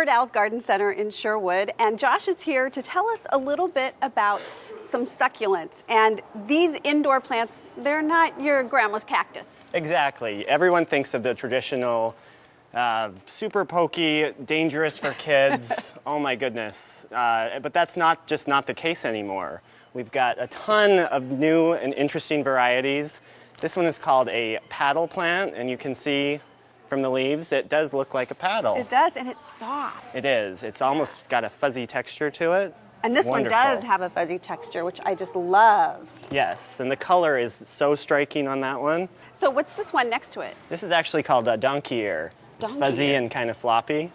We're at Al's Garden Center in Sherwood, and Josh is here to tell us a little bit about some succulents. And these indoor plants, they're not your grandma's cactus. Exactly. Everyone thinks of the traditional super pokey, dangerous for kids. Oh my goodness. But that's not the case anymore. We've got a ton of new and interesting varieties. This one is called a paddle plant, and you can see from the leaves, it does look like a paddle. It does, and it's soft. It is. It's almost got a fuzzy texture to it. And this Wonderful. one does have a fuzzy texture, which I just love. Yes, and the color is so striking on that one. So what's this one next to it? This is actually called a donkey ear. It's fuzzy ear. and kind of floppy.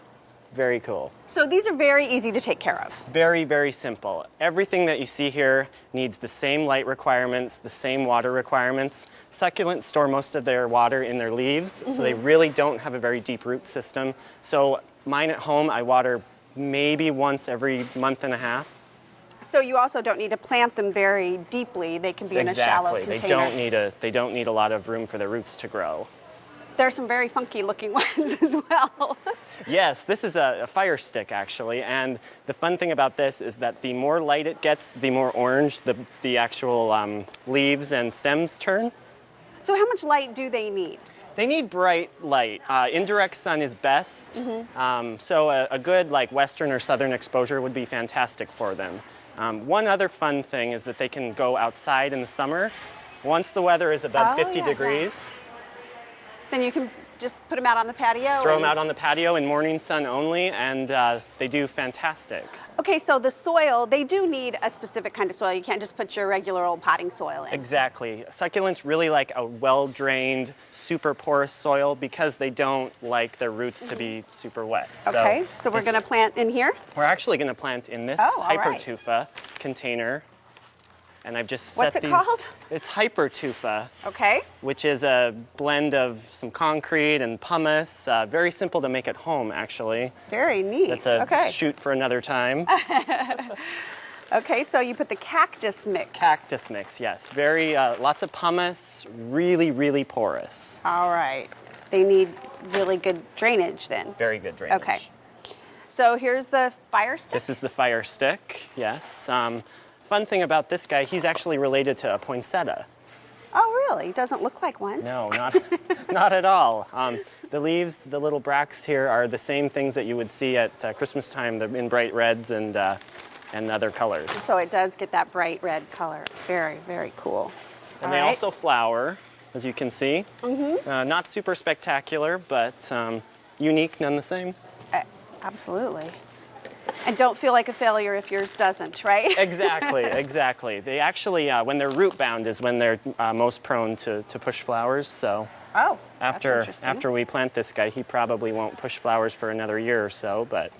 Very cool. So these are very easy to take care of. Very, very simple. Everything that you see here needs the same light requirements, the same water requirements. Succulents store most of their water in their leaves, so they really don't have a very deep root system. So mine at home, I water maybe once every month and a half. So you also don't need to plant them very deeply. They can be in a shallow container. Exactly. They don't need a lot of room for their roots to grow. There are some very funky looking ones as well. Yes, this is a fire stick actually, and the fun thing about this is that the more light it gets, the more orange the actual leaves and stems turn. So how much light do they need? They need bright light. Indirect sun is best, so a good like western or southern exposure would be fantastic for them. One other fun thing is that they can go outside in the summer. Once the weather is above 50 degrees, then you can just put them out on the patio? Throw them out on the patio in morning sun only, and they do fantastic. Okay, so the soil, they do need a specific kind of soil. You can't just put your regular old potting soil in. Exactly. Succulents really like a well-drained, super porous soil because they don't like their roots to be super wet. Okay, so we're going to plant in here? We're actually going to plant in this hypertufa container. And I've just set What's it called? It's hypertufa. Okay. Which is a blend of some concrete and pumice. Very simple to make at home, actually. Very neat. That's a shoot for another time. Okay, so you put the cactus mix. Cactus mix, yes. Very, lots of pumice, really, really porous. All right. They need really good drainage then. Very good drainage. Okay. So here's the fire stick? This is the fire stick, yes. Fun thing about this guy, he's actually related to a poinsettia. Oh, really? He doesn't look like one. No, not at all. The leaves, the little bracts here are the same things that you would see at Christmas time. They're in bright reds and other colors. So it does get that bright red color. Very, very cool. And they also flower, as you can see. Not super spectacular, but unique none the same. Absolutely. And don't feel like a failure if yours doesn't, right? Exactly, exactly. They actually, when they're root bound is when they're most prone to push flowers. So after we plant this guy, he probably won't push flowers for another year or so, but.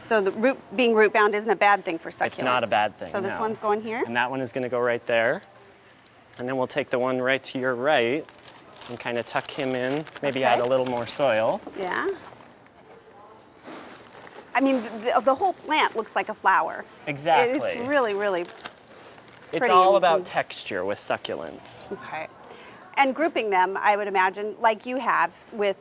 So being root bound isn't a bad thing for succulents? It's not a bad thing, So this one's going here? And that one is going to go right there. And then we'll take the one right to your right and kind of tuck him in, maybe add a little more soil. Yeah. I mean, the whole plant looks like a flower. Exactly. It's really, really pretty. It's all about texture with succulents. Okay. And grouping them, I would imagine, like you have with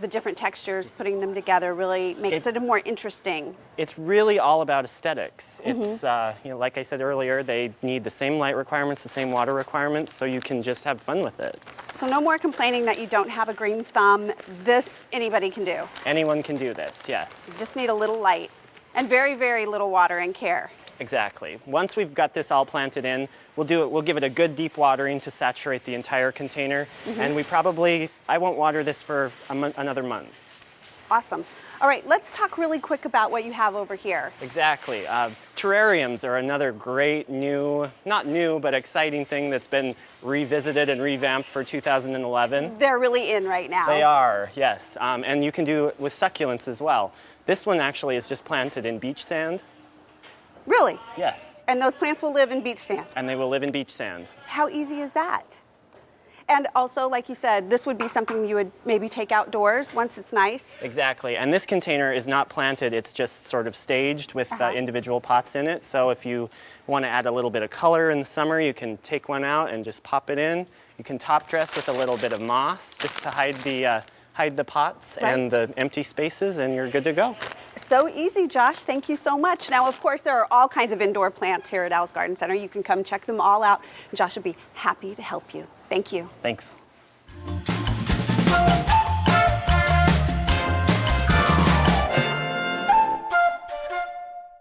the different textures, putting them together really makes it more interesting. It's really all about aesthetics. It's, like I said earlier, they need the same light requirements, the same water requirements, so you can just have fun with it. So no more complaining that you don't have a green thumb. This, anybody can do. Anyone can do this, yes. You just need a little light and very, very little water and care. Exactly. Once we've got this all planted in, we'll give it a good deep watering to saturate the entire container, and I won't water this for another month. Awesome. All right, let's talk really quick about what you have over here. Exactly. Terrariums are another great not new, but exciting thing that's been revisited and revamped for 2011. They're really in right now. They are, yes. And you can do it with succulents as well. This one actually is just planted in beach sand. Really? Yes. And those plants will live in beach sand? And they will live in beach sand. How easy is that? And also, like you said, this would be something you would maybe take outdoors once it's nice. Exactly. And this container is not planted, it's just sort of staged with individual pots in it. So if you want to add a little bit of color in the summer, you can take one out and just pop it in. You can top dress with a little bit of moss just to hide the pots and the empty spaces, and you're good to go. So easy, Josh. Thank you so much. Now, of course, there are all kinds of indoor plants here at Al's Garden Center. You can come check them all out. Josh would be happy to help you. Thank you. Thanks.